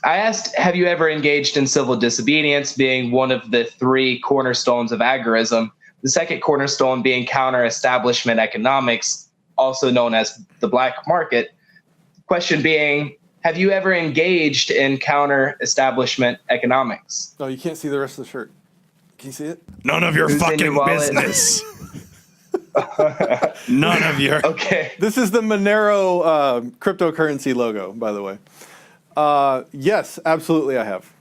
I asked, have you ever engaged in civil disobedience, being one of the three cornerstones of agorism? The second cornerstone being counter-establishment economics, also known as the black market. Question being, have you ever engaged in counter-establishment economics? Oh, you can't see the rest of the shirt. Can you see it? None of your Who's in fucking your wallet? business. None of your. Okay. This is the Monero cryptocurrency logo, by the way. Yes, absolutely, I have.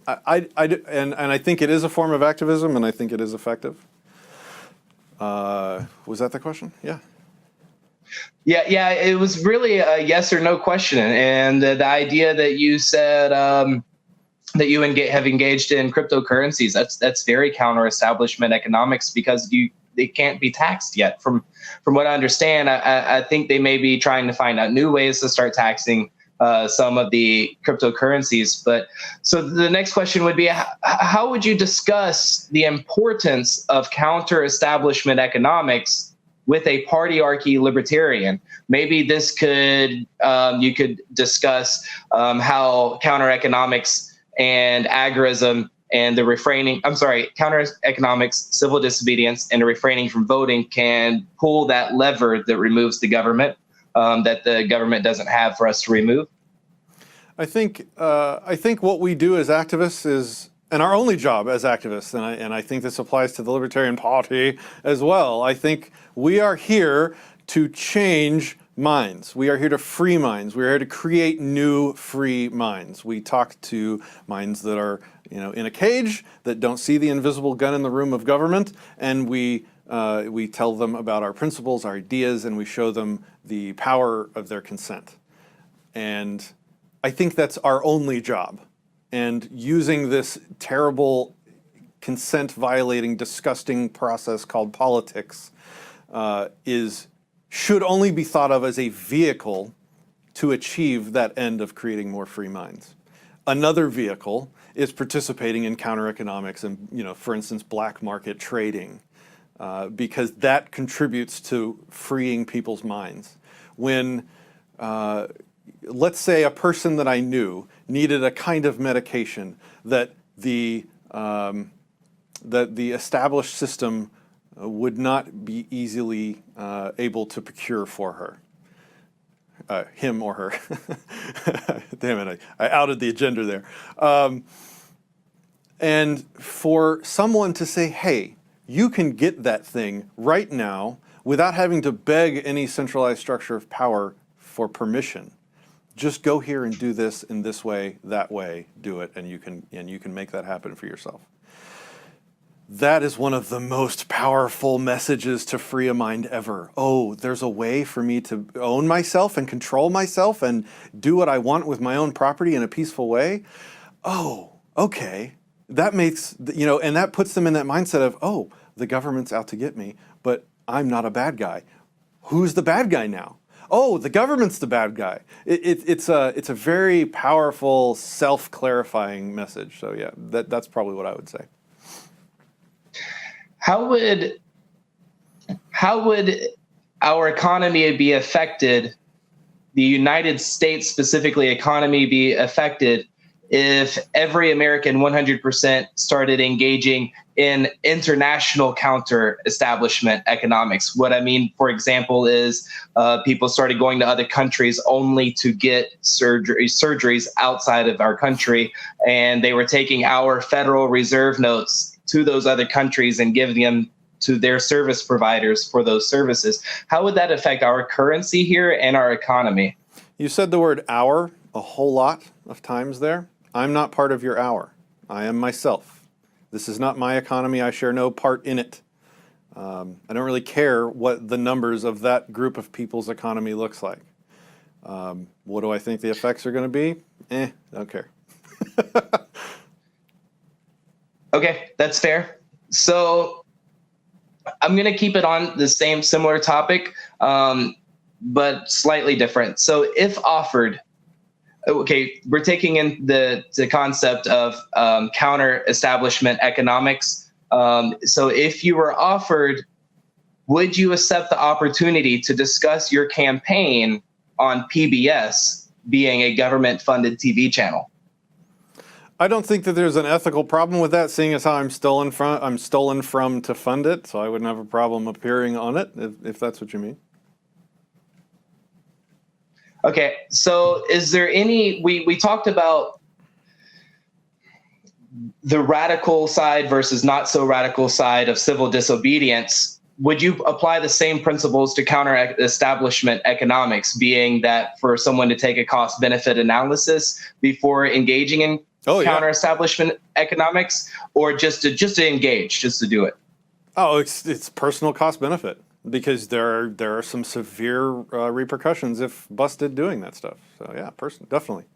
I think it is a form of activism, and I think it is effective. Was that the question? Yeah. Yeah. It was really a yes or no question, and the idea that you said that you have engaged in cryptocurrencies, that's very counter-establishment economics, because they can't be taxed yet. From what I understand, I think they may be trying to find out new ways to start taxing some of the cryptocurrencies. But so the next question would be, how would you discuss the importance of counter-establishment economics with a partyarchy libertarian? Maybe this could you could discuss how counter-economics and agorism and the counter-economics, civil disobedience, and the refraining from voting can pull that lever that removes the government that the government doesn't have for us to remove. I think what we do as activists is, and our only job as activists, and I think this applies to the Libertarian Party as well, I think we are here to change minds. We are here to free minds. We are here to create new free minds. We talk to minds that are, in a cage, that don't see the invisible gun in the room of government, and we tell them about our principles, our ideas, and we show them the power of their consent. And I think that's our only job. And using this terrible, consent-violating, disgusting process called politics should only be thought of as a vehicle to achieve that end of creating more free minds. Another vehicle is participating in counter-economics and, for instance, black market trading, because that contributes to freeing people's minds. When, let's say, a person that I knew needed a kind of medication that the established system would not be easily able to procure for her, him or her. Damn it, I outed the agenda there. And for someone to say, hey, you can get that thing right now without having to beg any centralized structure of power for permission. Just go here and do this in this way, that way, do it, and you can make that happen for yourself. That is one of the most powerful messages to free a mind ever. Oh, there's a way for me to own myself and control myself and do what I want with my own property in a peaceful way. Oh, okay. That makes, and that puts them in that mindset of, oh, the government's out to get me, but I'm not a bad guy. Who's the bad guy now? Oh, the government's the bad guy. It's a very powerful, self-clarifying message. So yeah, that's probably what I would say. How would our economy be affected, the United States specifically economy be affected, if every American 100% started engaging in international counter-establishment economics? What I mean, for example, is people started going to other countries only to get surgeries outside of our country, and they were taking our Federal Reserve notes to those other countries and giving them to their service providers for those services. How would that affect our currency here and our economy? You said the word "our" a whole lot of times there. I'm not part of your "our." I am myself. This is not my economy. I share no part in it. I don't really care what the numbers of that group of people's economy looks like. What do I think the effects are going to be? Don't care. Okay, that's fair. So I'm going to keep it on the similar topic, but slightly different. So if offered, okay, we're taking in the concept of counter-establishment economics. So if you were offered, would you accept the opportunity to discuss your campaign on PBS being a government-funded TV channel. I don't think that there's an ethical problem with that, seeing as how I'm stolen from to fund it, so I wouldn't have a problem appearing on it, if that's what you mean. Okay, so is there any, we talked about the radical side versus not so radical side of civil disobedience. Would you apply the same principles to counter establishment economics, being that for someone to take a cost benefit analysis before engaging in counter establishment economics, or just to engage, just to do it? Oh, it's personal cost benefit, because there are some severe repercussions if busted doing that stuff. So yeah, definitely.